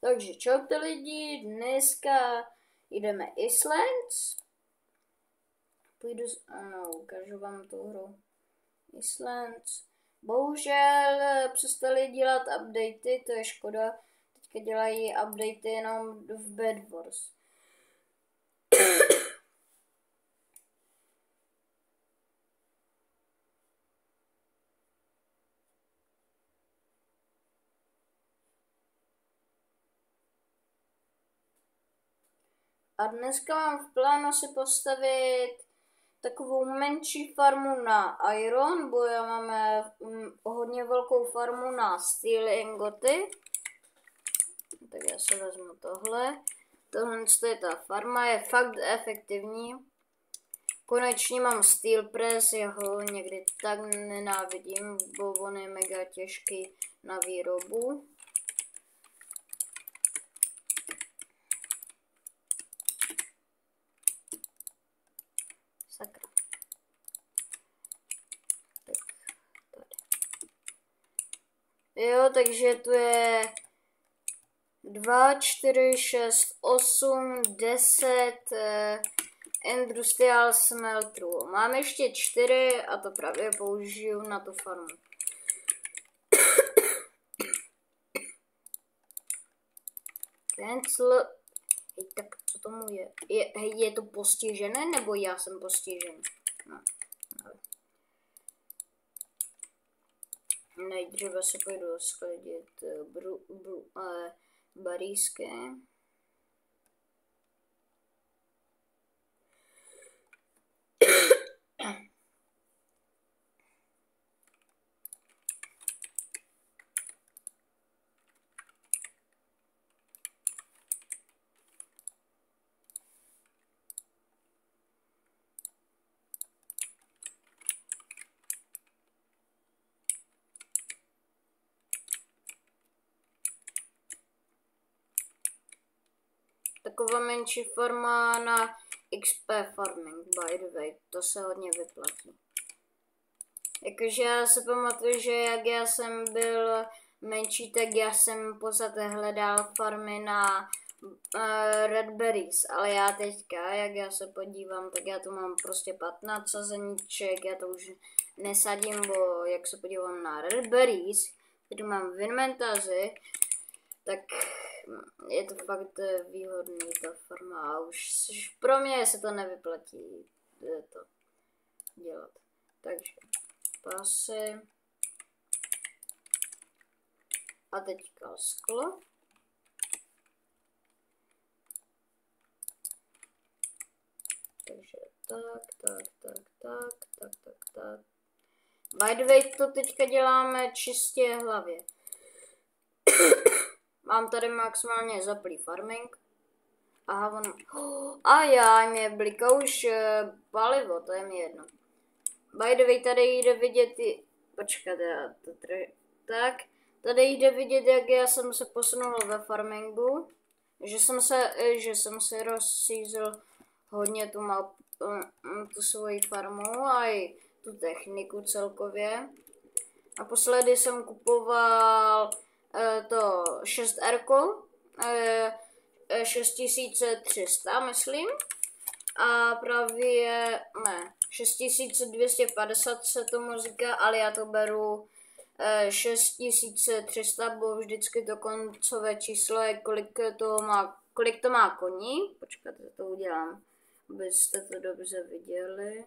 Takže čaute lidi, dneska jdeme Islands. Ukážu vám tu hru Islands. Bohužel přestali dělat updaty, to je škoda. Teďka dělají updaty jenom v Bed Wars. A dneska mám v plánu si postavit takovou menší farmu na Iron, bo já máme hodně velkou farmu na Steel Ingoty. Tak já si vezmu tohle. Tohle je ta farma, je fakt efektivní. Konečně mám Steel Press, já ho někdy tak nenávidím, bo on je mega těžký na výrobu. Sakra. Tak, tady. Jo, takže tu je 2, 4, 6, 8, 10 industrial smelterů. Mám ještě 4 a to právě použiju na tu farmu. Cancel. Hej, tak co tomu je? Je to postižené, nebo já jsem postižený? No. Nejdříve se půjdu sklidit baríské. Taková menší forma na XP farming, by the way, to se hodně vyplatí. Jakože já se pamatuju, že jak já jsem byl menší, tak já jsem pořád hledal farmy na red berries, ale já teďka, jak já se podívám, tak já tu mám prostě 15 sazeníček, já to už nesadím, bo jak se podívám na red berries, který mám v inventáři, tak je to fakt výhodný ta farma a už pro mě se to nevyplatí to dělat. Takže pasy a teďka sklo. Takže tak. By the way, to teďka děláme čistě hlavě. Mám tady maximálně zaplý farming. Aha, a já, mě bliká už palivo, to je mi jedno. By the way, tady jde vidět počkat, já to tak. Tady jde vidět, jak já jsem se posunul ve farmingu. Že jsem se rozsízl hodně tu svoji farmu a i tu techniku celkově. Naposledy jsem kupoval to 6R, 6300 myslím, a právě, ne, 6250 se tomu říká, ale já to beru 6300, bo vždycky to koncové číslo je, kolik to má koní. Počkejte, to udělám, abyste to dobře viděli,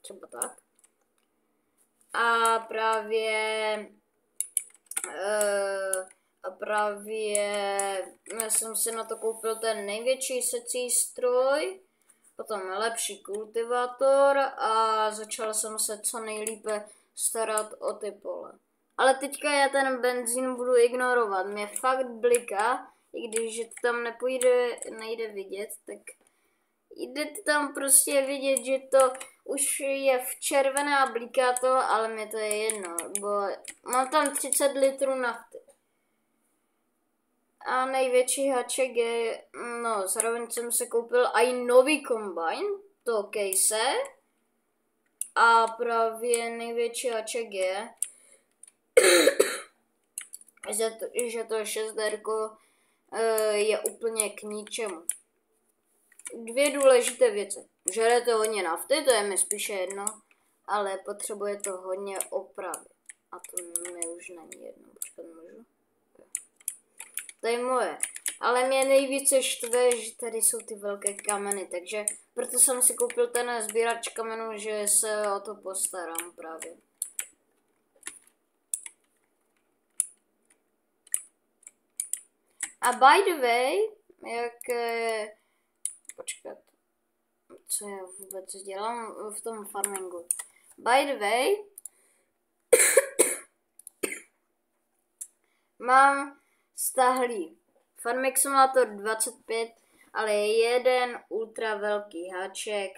třeba tak. A právě jsem si na to koupil ten největší secí stroj, potom lepší kultivátor a začal jsem se co nejlépe starat o ty pole. Ale teďka já ten benzín budu ignorovat, mě fakt bliká, i když to tam nejde vidět, tak jde tam prostě vidět, že to už je v červené a bliká to, ale mě to je jedno, bo mám tam 30 litrů nafty. A největší haček je, no zároveň jsem se koupil i nový kombajn, to case. A právě největší haček je, že to 6R je úplně k ničemu. Dvě důležité věci. Žerete hodně nafty, to je mi spíše jedno, ale potřebuje to hodně opravy. A to mi už není jedno. Počkat, můžu? To je moje. Ale mě nejvíce štve, že tady jsou ty velké kameny, takže proto jsem si koupil ten sbírač kamenů, že se o to postarám právě. A by the way, jak... počkat, co já vůbec dělám v tom farmingu. By the way, mám stáhlý Farming Simulator 25, ale je jeden ultra velký háček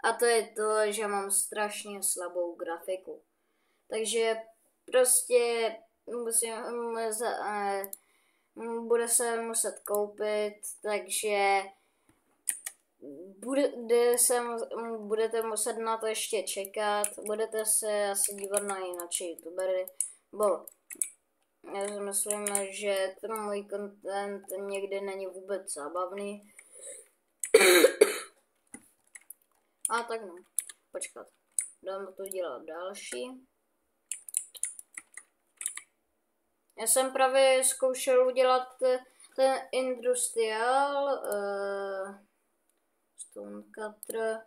a to je to, že mám strašně slabou grafiku. Takže prostě bude se muset koupit, takže budete muset na to ještě čekat, budete se asi dívat na jináčí youtubery, bo já si myslím, že ten můj content někdy není vůbec zábavný. A tak no, počkat, dám to dělat další. Já jsem právě zkoušel udělat ten industrial stone cutter.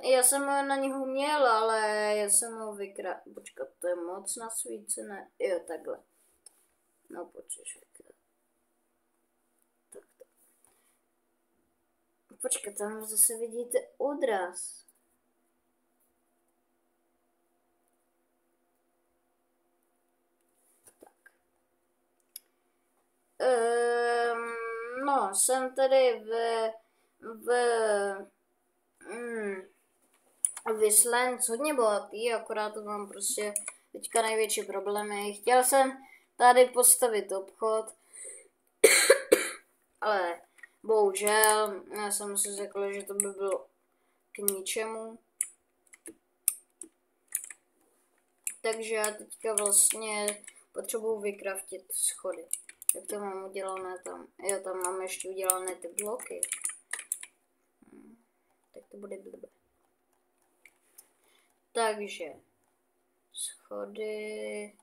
Já jsem na něj uměl, ale já jsem ho počkat, to je moc nasvícené. Jo, takhle. No počkej. Takto. Počkej, tam zase vidíte odraz. No, jsem tady Wishlands hodně bohatý, akorát to mám prostě teďka největší problémy. Chtěl jsem tady postavit obchod, ale bohužel, já jsem si řekl, že to by bylo k ničemu. Takže já teďka vlastně potřebuji vykraftit schody. Jak to mám udělané tam? Jo, tam mám ještě udělané ty bloky. Tak to bude blbé. Takže schody.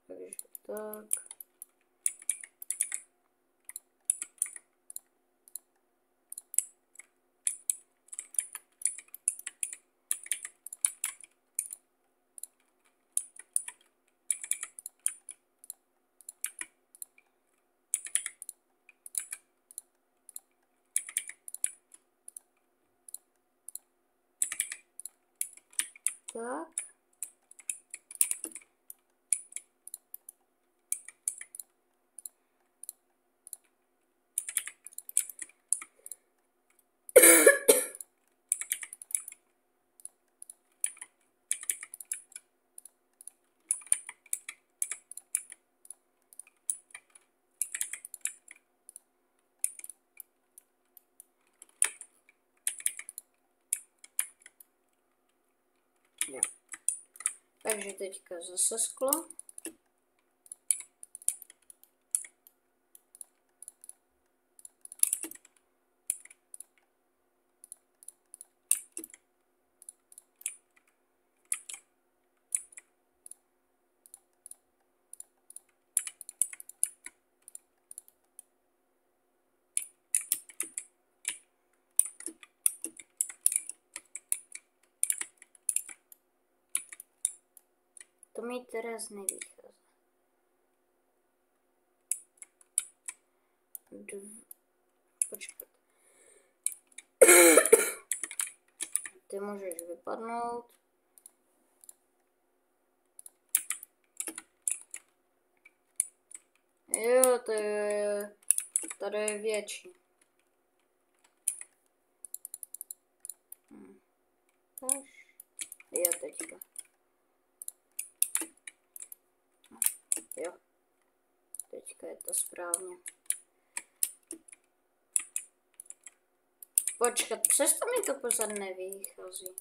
Takže tak. Tak. Jo. Takže teďka zase sklo. To mi teraz nevychádza. Počkat. Ty můžeš vypadnout. Jo, to je, tady je větší. Jo, teďka. Jo. Teďka je to správně. Počkat, přesto mi to pořád nevychází.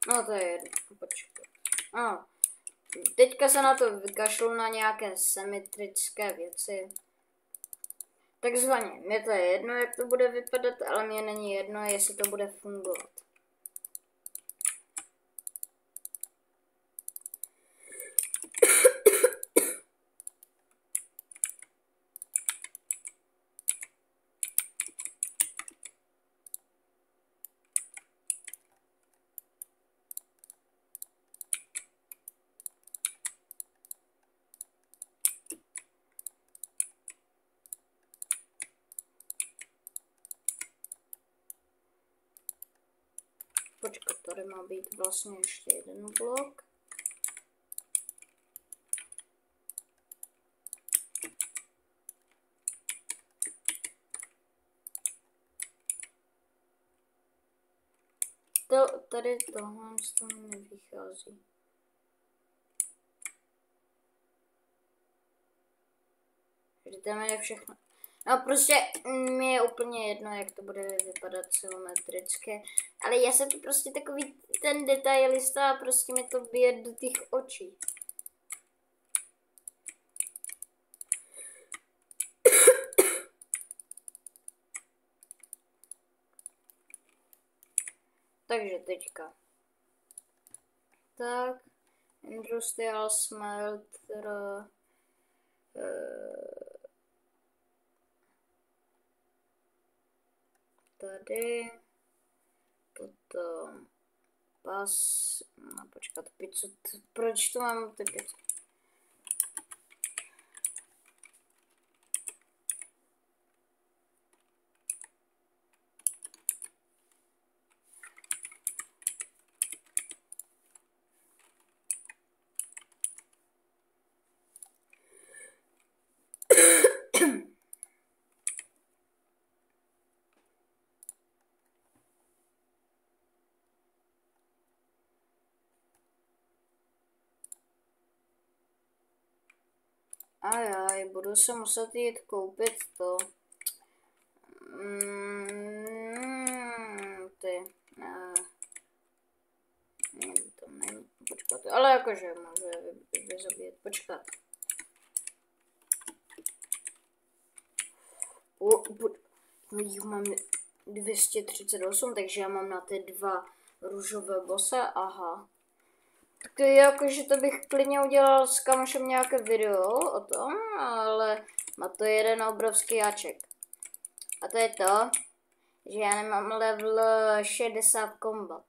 No to je jedno, počkat. No. Teďka se na to vykašlu na nějaké symetrické věci. Takzvaně, mě to je jedno, jak to bude vypadat, ale mě není jedno, jestli to bude fungovat. Počkat, tady má být vlastně ještě jeden blok. Tady tohle z toho nevychází. Tam je všechno. No prostě mi je úplně jedno, jak to bude vypadat symetrické, ale já jsem prostě takový ten detailista a prostě mi to bije do těch očí. Takže teďka. Tak, Industrial Smelter. Tady. Potom pas. No počkat, pizzu. Proč tu mám ty pizzu? Ajaj, budu se muset jít koupit to. To není, počkat, ale jakože můžu je vyzabít, počkat. Mám 238, takže já mám na ty dva růžové bose, aha. Tak to je jakože to bych klidně udělal s kamošem nějaké video o tom, ale má to jeden obrovský jáček. A to je to, že já nemám level 60 combat.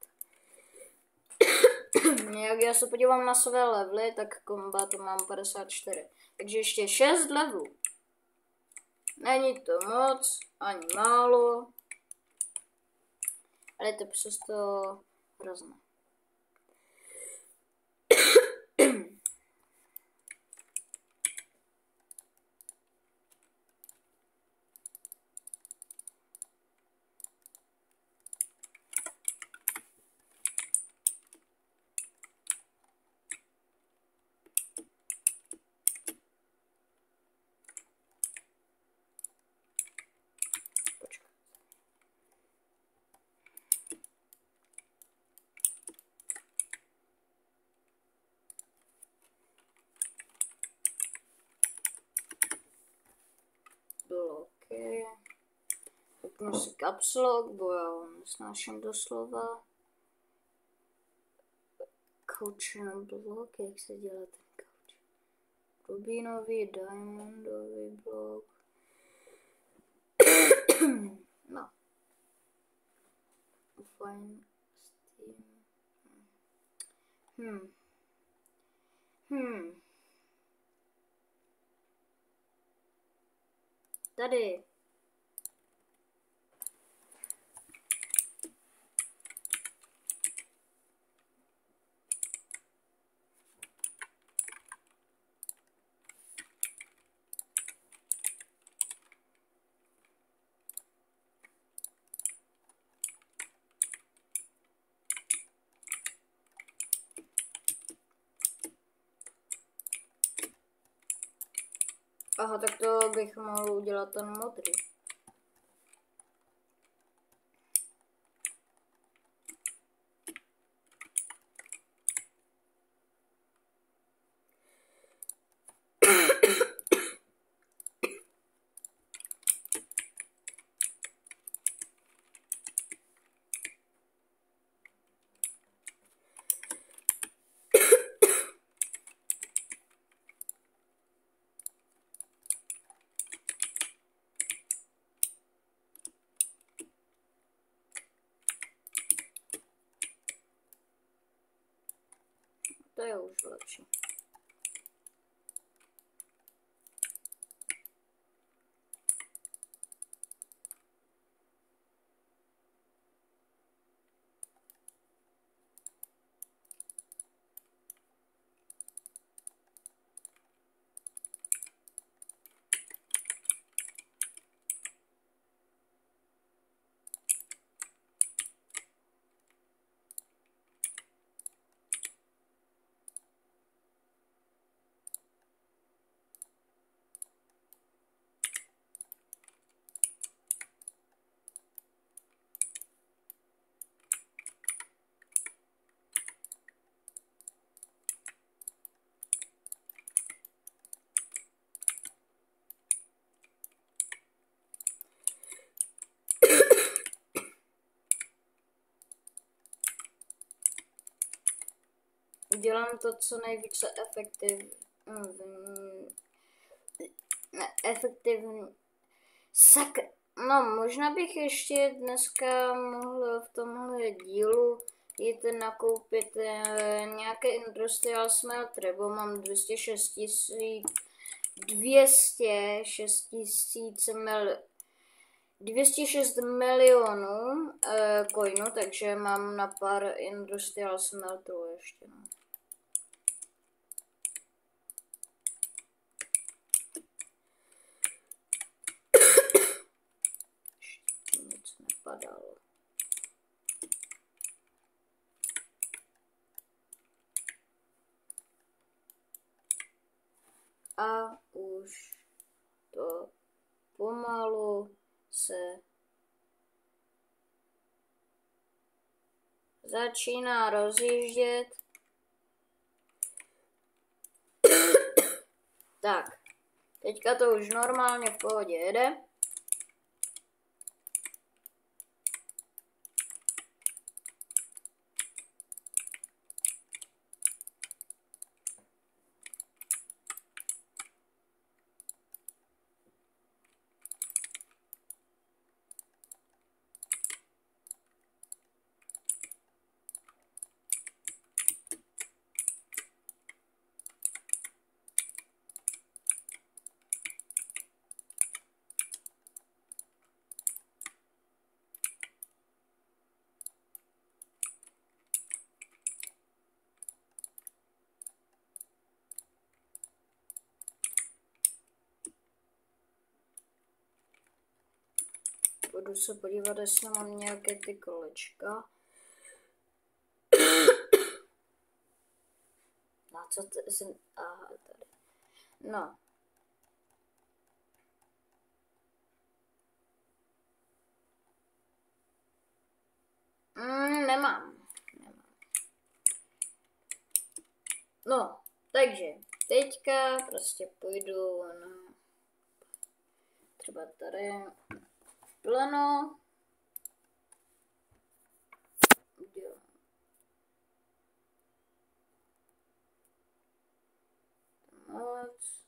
Jak já se podívám na své levely, tak combat mám 54. Takže ještě 6 levelů. Není to moc, ani málo, ale je to přesto hrozné. Bloky. Vypnu si caps lock, bo já ho nesnáším doslova. Couchen blok, jak se dělá ten couch? Rubínový, diamondový blok. No. Fine. Steam. Tady. Aha, tak to bych mohl udělat ten modrý. To je už lepší. Udělám to co nejvíce efektivní. No, možná bych ještě dneska mohl v tomhle dílu jít nakoupit nějaké industrial smelter, bo mám 206 milionů coinů, takže mám na pár industrial smelterů ještě. No. Ještě nic nepadalo. A už to pomalu se začíná rozjíždět. Tak, teďka to už normálně v pohodě jede. Budu se podívat, jestli mám nějaké ty kolečka. Na co to jsem... Aha, tady. No. Nemám. No, takže teďka prostě půjdu na... Třeba tady... Plano. Moc.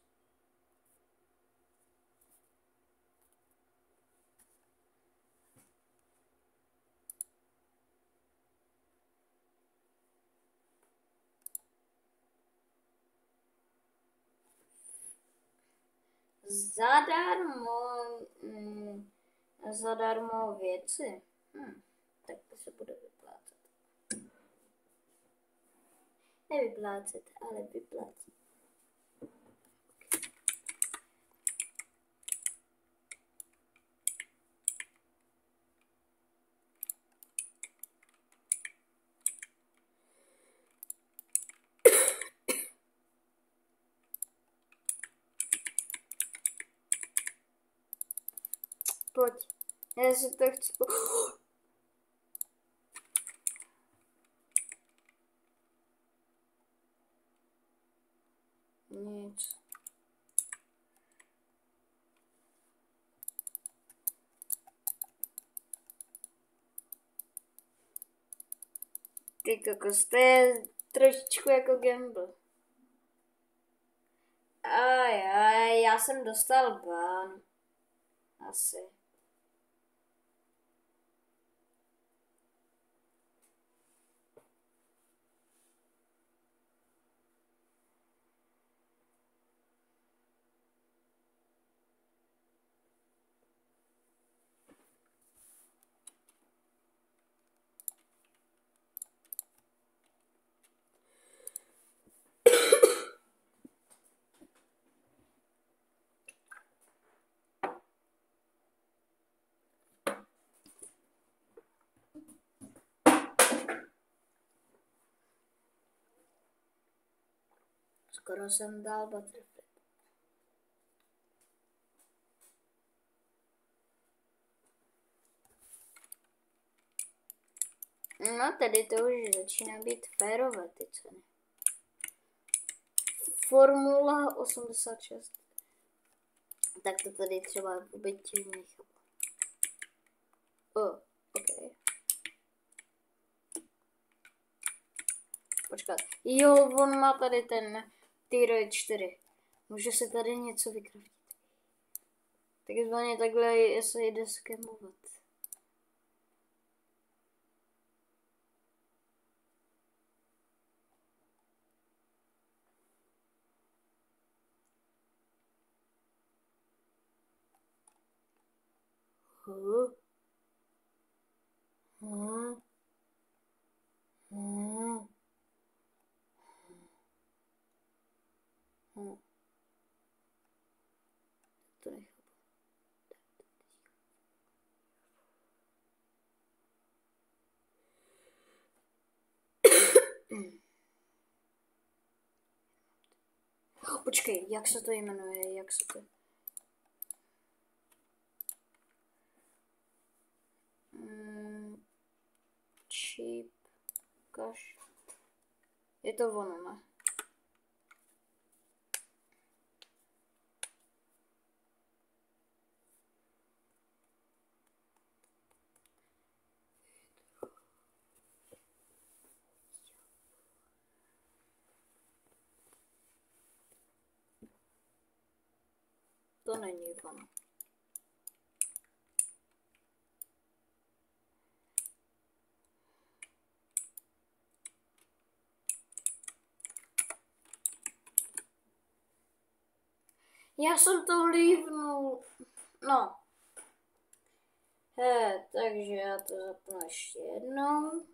Zadarmo věci. Tak to se bude vyplácet. Nevyplácet, ale vyplácet. Pojď. Já si to chci... Nic. Ty kokos, to je trošičku jako gamble. Já jsem dostal ban. Asi. Skoro jsem dal butterfly. No, tady to už začíná být férové ty ceny. Formula 86. Tak to tady třeba vůbec nechápu. Ok. Počkat. Jo, on má tady ten Tyroid 4. Může se tady něco vykraftit. Takzvaně takhle se jde skemovat. To nechápu. Počkej, jak se to jmenuje, jak se to... Cheap cash. Je to ono, ne? To není ono. Já jsem to lívnul. No. Takže já to zapnu ještě jednou.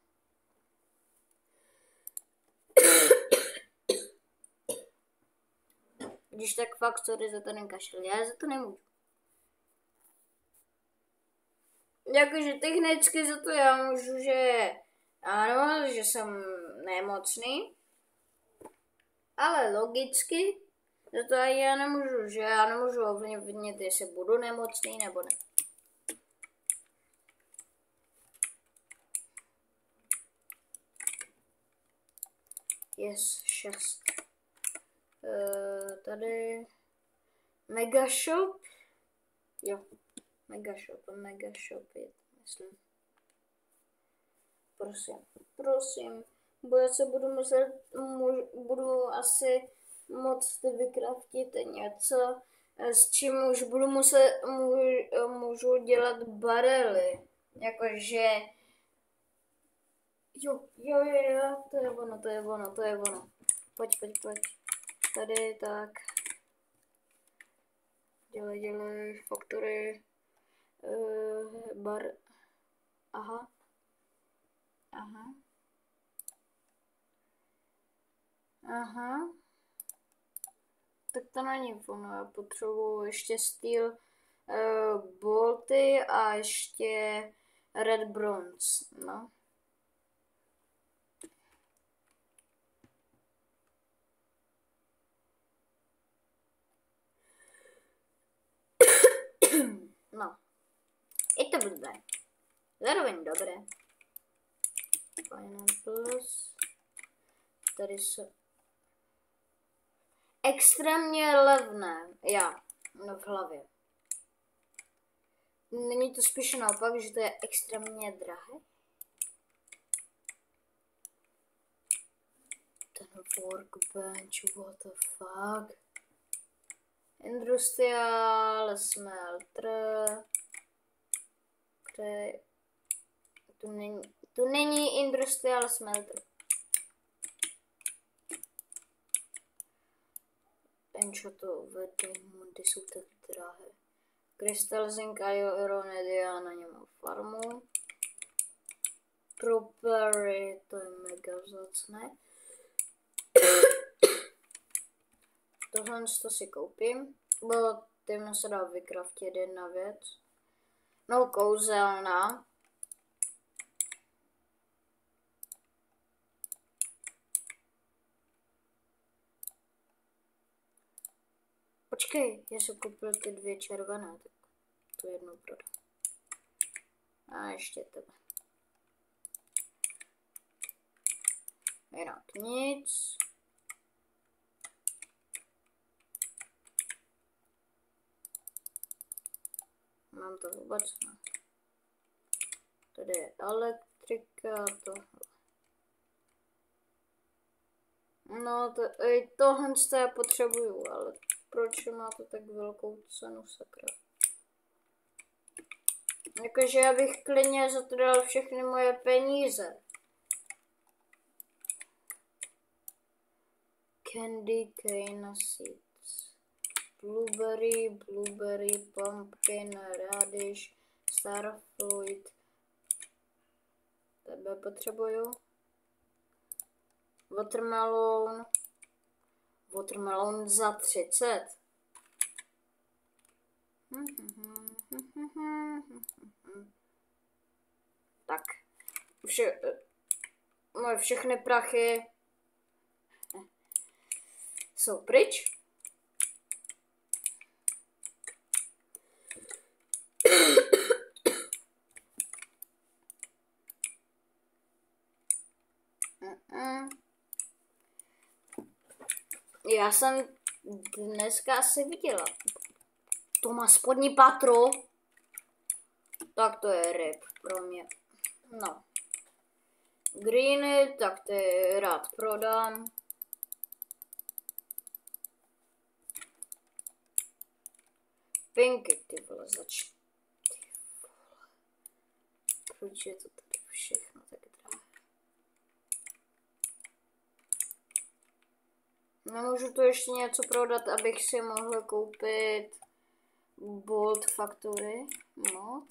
Když tak fakt, sorry za ten kašel, já za to nemůžu. Jakože technicky za to já můžu, že ano, že jsem nemocný, ale logicky za to já nemůžu, že já nemůžu ovlivnit, jestli budu nemocný nebo ne. Yes, 6. Tady Megashop. Jo, Megashop je to, myslím. Prosím, bo já se budu asi moct vykraftit něco, s čím už můžu dělat barely. Jakože, jo, to je ono. Pojď. Tady, tak. Dělej, faktory. Bar. Aha. Tak to není ono, já potřebuji ještě steel bolty a ještě red bronze, no. No. Je to blbé. Zároveň dobré. Pineapples. Tady jsou extrémně levné. Já. No v hlavě. Není to spíše naopak, že to je extrémně drahé? Ten workbench, what the fuck? Industrial smelter. Kde... Tu není industrial smelter. Enchoto Diamondy jsou tak drahé. Crystal Zinc a Ironedia, na něm mám farmu. Propery, to je mega vzácné. Tohle to si koupím, bo tím se dá vykraftit jedna věc. No kouzelná. Počkej, já jsem koupil ty 2 červené, tak to jednou prodám. A ještě tebe. Jinak nic. Mám to vůbec ne. Tady je elektrika, tohle. No, tohle já potřebuju, ale proč má to tak velkou cenu, sakra? Jakože já bych klidně za to dal všechny moje peníze. Candy cane seeds. Blueberry, pumpkin, radish, starfruit. Tebe potřebuju. Watermelon za 30. Tak. Moje všechny prachy jsou pryč. Já jsem dneska asi viděla. To má spodní patro. Tak to je ryb pro mě. No. Greeny, tak ty rád prodám. Pinky, ty vole, zač. Proč je to tady všechno tak drahé? Nemůžu tu ještě něco prodat, abych si mohl koupit Bolt Factory mod.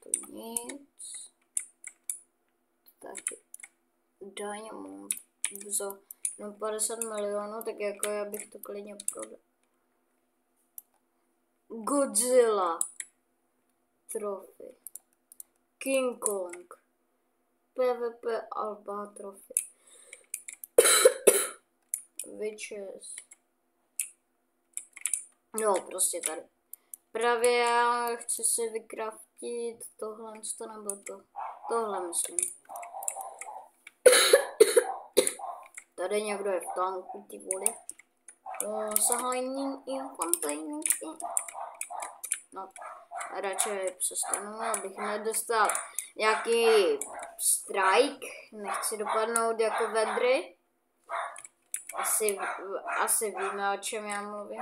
To nic. Taky Diamond za 50 milionů, tak jako já bych to klidně prodal. Godzilla Trophy. King Kong. PvP Alpha Trophy. Witches. No, prostě tady. Právě já chci si vykraftit tohle nebo to. Tohle myslím. Tady někdo je v tanku, ty vody. Sahajní infantajníky. No, radši přestanu, abych nedostal nějaký strike. Nechci dopadnout jako vedry. Asi víme, o čem já mluvím.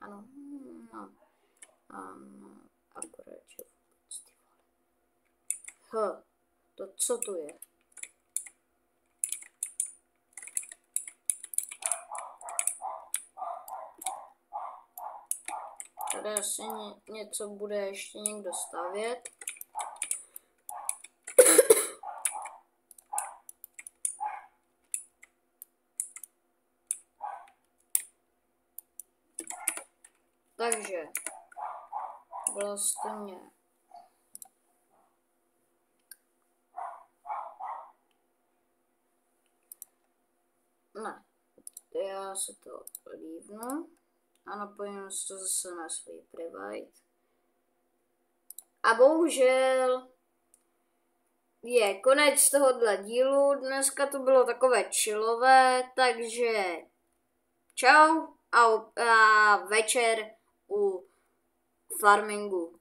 Ano, no. Akorát, že vůbec ty vole. To co tu je? Tady asi něco bude ještě někdo stavět. Takže vlastně ne, já se to lívnu a napojím si to zase na svůj private. A bohužel je konec tohohle dílu. Dneska to bylo takové chillové, takže čau a večer u farmingu.